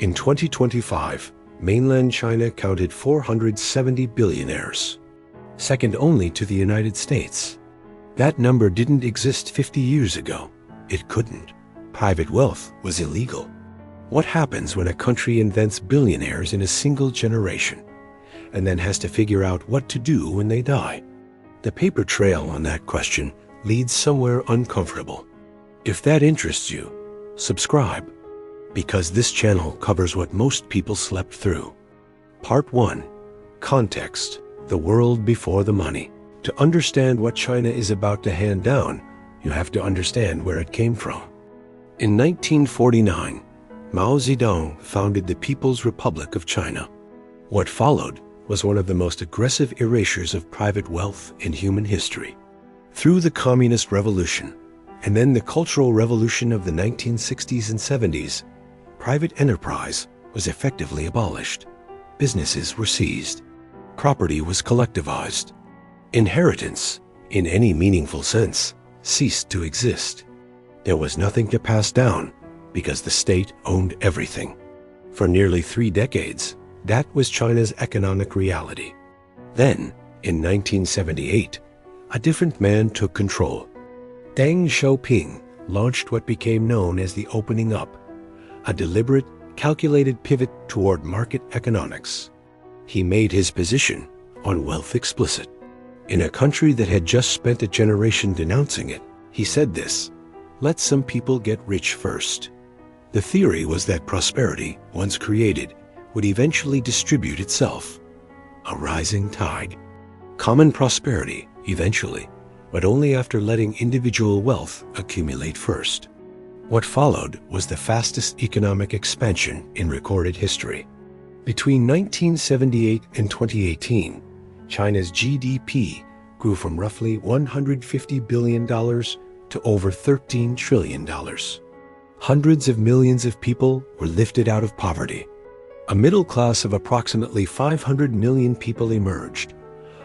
In 2025, mainland China counted 470 billionaires, second only to the United States. That number didn't exist 50 years ago. It couldn't. Private wealth was illegal. What happens when a country invents billionaires in a single generation and then has to figure out what to do when they die? The paper trail on that question leads somewhere uncomfortable. If that interests you, subscribe, because this channel covers what most people slept through. Part 1. Context: the world before the money. To understand what China is about to hand down, you have to understand where it came from. In 1949, Mao Zedong founded the People's Republic of China. What followed was one of the most aggressive erasures of private wealth in human history. Through the Communist Revolution, and then the Cultural Revolution of the 1960s and 70s, private enterprise was effectively abolished. Businesses were seized. Property was collectivized. Inheritance, in any meaningful sense, ceased to exist. There was nothing to pass down because the state owned everything. For nearly 3 decades, that was China's economic reality. Then, in 1978, a different man took control. Deng Xiaoping launched what became known as the opening up, a deliberate, calculated pivot toward market economics. He made his position on wealth explicit. In a country that had just spent a generation denouncing it, he said this: "Let some people get rich first." The theory was that prosperity, once created, would eventually distribute itself. A rising tide. Common prosperity, eventually, but only after letting individual wealth accumulate first. What followed was the fastest economic expansion in recorded history. Between 1978 and 2018, China's GDP grew from roughly $150 billion to over $13 trillion. Hundreds of millions of people were lifted out of poverty. A middle class of approximately 500 million people emerged,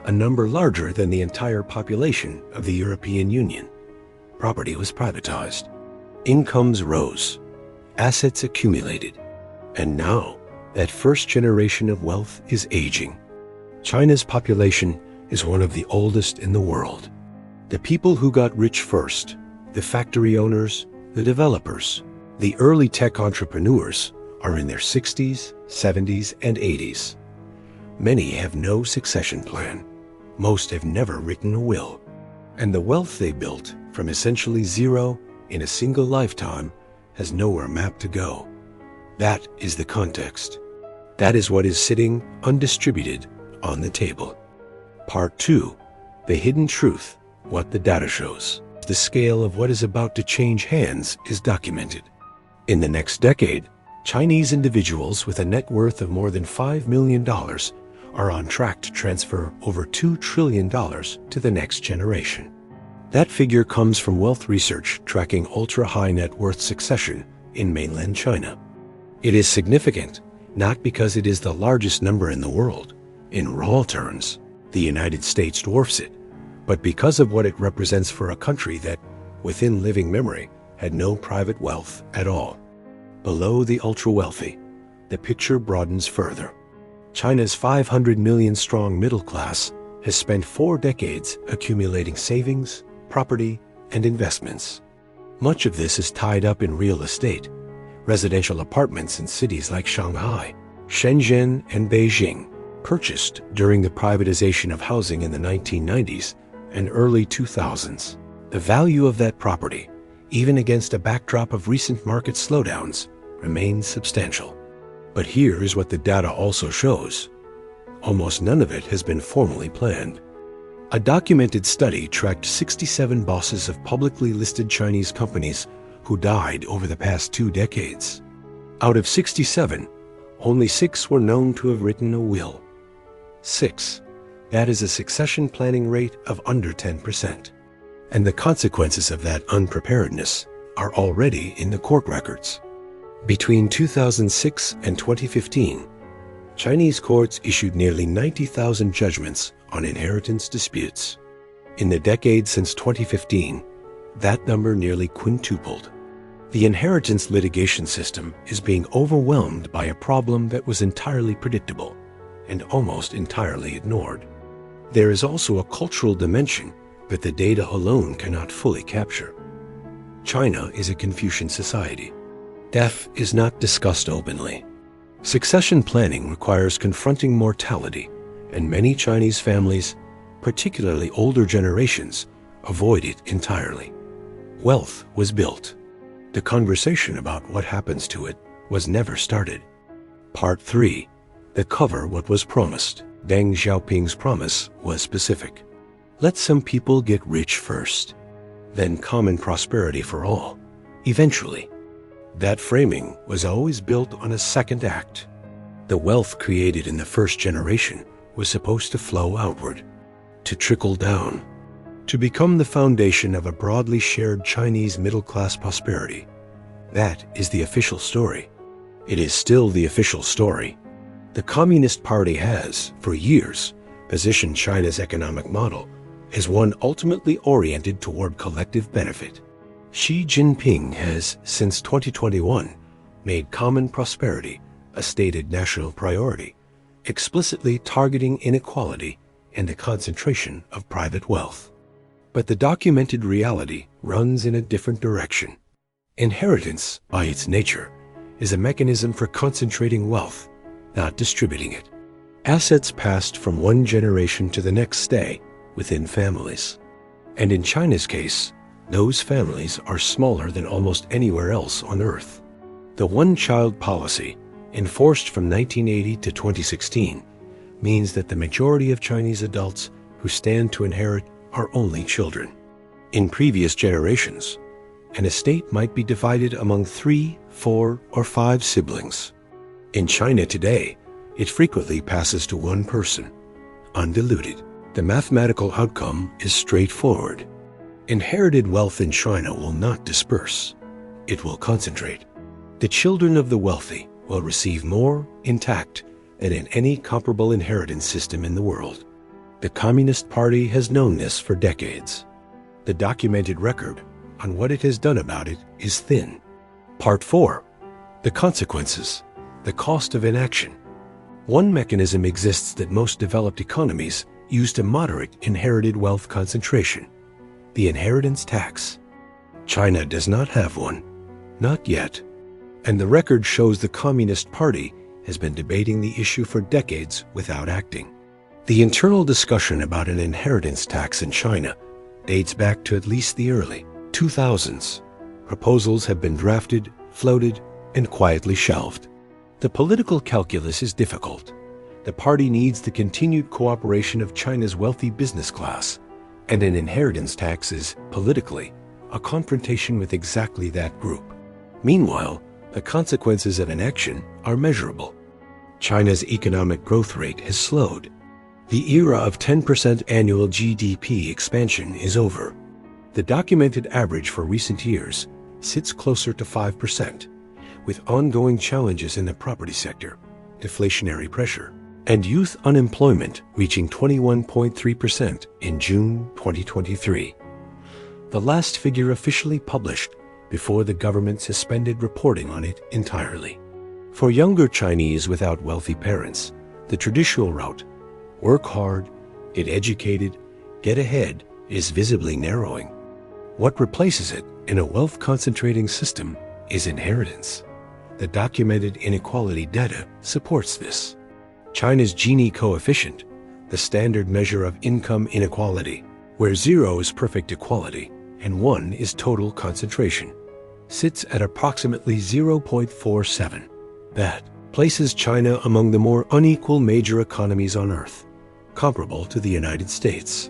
a number larger than the entire population of the European Union. Property was privatized. Incomes rose. Assets accumulated. And now, that first generation of wealth is aging. China's population is one of the oldest in the world. The people who got rich first, the factory owners, the developers, the early tech entrepreneurs, are in their 60s, 70s, and 80s. Many have no succession plan. Most have never written a will. And the wealth they built from essentially zero in a single lifetime has nowhere mapped to go. That is the context. That is what is sitting undistributed on the table. Part 2. The hidden truth, what the data shows. The scale of what is about to change hands is documented. In the next decade, Chinese individuals with a net worth of more than $5 million are on track to transfer over $2 trillion to the next generation. That figure comes from wealth research tracking ultra-high net worth succession in mainland China. It is significant, not because it is the largest number in the world. In raw terms, the United States dwarfs it, but because of what it represents for a country that, within living memory, had no private wealth at all. Below the ultra-wealthy, the picture broadens further. China's 500 million strong middle class has spent 4 decades accumulating savings, property, and investments. Much of this is tied up in real estate, residential apartments in cities like Shanghai, Shenzhen, and Beijing, purchased during the privatization of housing in the 1990s and early 2000s. The value of that property, even against a backdrop of recent market slowdowns, remains substantial. But here is what the data also shows. Almost none of it has been formally planned. A documented study tracked 67 bosses of publicly listed Chinese companies who died over the past 2 decades. Out of 67, only 6 were known to have written a will. 6. That is a succession planning rate of under 10%. And the consequences of that unpreparedness are already in the court records. Between 2006 and 2015, Chinese courts issued nearly 90,000 judgments on inheritance disputes. In the decade since 2015, that number nearly quintupled. The inheritance litigation system is being overwhelmed by a problem that was entirely predictable and almost entirely ignored. There is also a cultural dimension that the data alone cannot fully capture. China is a Confucian society. Death is not discussed openly. Succession planning requires confronting mortality, and many Chinese families, particularly older generations, avoid it entirely. Wealth was built. The conversation about what happens to it was never started. Part 3. The cover what was promised. Deng Xiaoping's promise was specific. Let some people get rich first, then common prosperity for all, eventually. That framing was always built on a second act. The wealth created in the first generation was supposed to flow outward, to trickle down, to become the foundation of a broadly shared Chinese middle-class prosperity. That is the official story. It is still the official story. The Communist Party has, for years, positioned China's economic model as one ultimately oriented toward collective benefit. Xi Jinping has, since 2021, made common prosperity a stated national priority, explicitly targeting inequality and the concentration of private wealth. But the documented reality runs in a different direction. Inheritance, by its nature, is a mechanism for concentrating wealth, not distributing it. Assets passed from one generation to the next stay within families. And in China's case, those families are smaller than almost anywhere else on Earth. The one-child policy, enforced from 1980 to 2016, means that the majority of Chinese adults who stand to inherit are only children. In previous generations, an estate might be divided among 3, 4, or 5 siblings. In China today, it frequently passes to one person, undiluted. The mathematical outcome is straightforward. Inherited wealth in China will not disperse. It will concentrate. The children of the wealthy will receive more intact than in any comparable inheritance system in the world. The Communist Party has known this for decades. The documented record on what it has done about it is thin. Part 4. The consequences. The cost of inaction. One mechanism exists that most developed economies use to moderate inherited wealth concentration: the inheritance tax. China does not have one, not yet. And the record shows the Communist Party has been debating the issue for decades without acting. The internal discussion about an inheritance tax in China dates back to at least the early 2000s. Proposals have been drafted, floated, and quietly shelved. The political calculus is difficult. The party needs the continued cooperation of China's wealthy business class, and an inheritance tax is, politically, a confrontation with exactly that group. Meanwhile, the consequences of inaction are measurable. China's economic growth rate has slowed. The era of 10% annual GDP expansion is over. The documented average for recent years sits closer to 5%, with ongoing challenges in the property sector, deflationary pressure, and youth unemployment reaching 21.3% in June 2023. The last figure officially published before the government suspended reporting on it entirely. For younger Chinese without wealthy parents, the traditional route, work hard, get educated, get ahead, is visibly narrowing. What replaces it in a wealth-concentrating system is inheritance. The documented inequality data supports this. China's Gini coefficient, the standard measure of income inequality, where 0 is perfect equality and 1 is total concentration, sits at approximately 0.47. That places China among the more unequal major economies on Earth, comparable to the United States.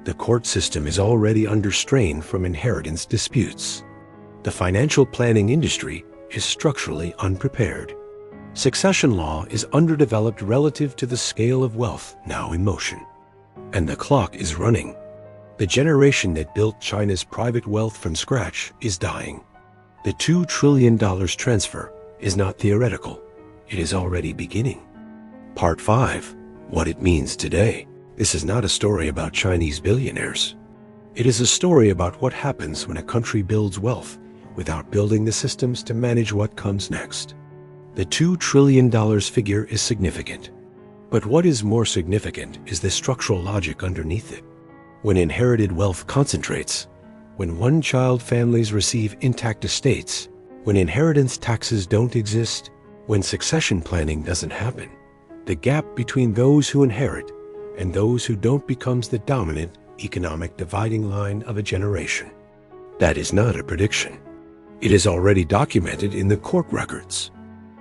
The court system is already under strain from inheritance disputes. The financial planning industry is structurally unprepared. Succession law is underdeveloped relative to the scale of wealth now in motion. And the clock is running. The generation that built China's private wealth from scratch is dying. The $2 trillion transfer is not theoretical. It is already beginning. Part 5. What it means today. This is not a story about Chinese billionaires. It is a story about what happens when a country builds wealth without building the systems to manage what comes next. The $2 trillion figure is significant. But what is more significant is the structural logic underneath it. When inherited wealth concentrates, when one-child families receive intact estates, when inheritance taxes don't exist, when succession planning doesn't happen, the gap between those who inherit and those who don't becomes the dominant economic dividing line of a generation. That is not a prediction. It is already documented in the court records.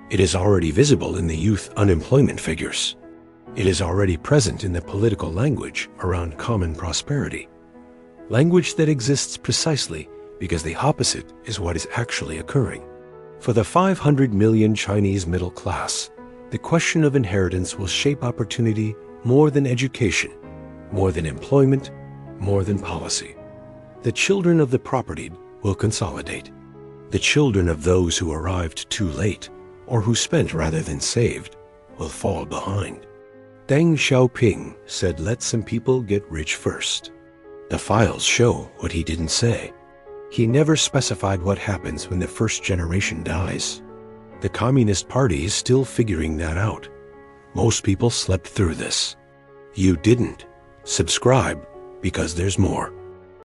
It is already visible in the youth unemployment figures. It is already present in the political language around common prosperity. Language that exists precisely because the opposite is what is actually occurring. For the 500 million Chinese middle class, the question of inheritance will shape opportunity more than education, more than employment, more than policy. The children of the propertied will consolidate. The children of those who arrived too late, or who spent rather than saved, will fall behind. Deng Xiaoping said, "Let some people get rich first." The files show what he didn't say. He never specified what happens when the first generation dies. The Communist Party is still figuring that out. Most people slept through this. You didn't. Subscribe, because there's more.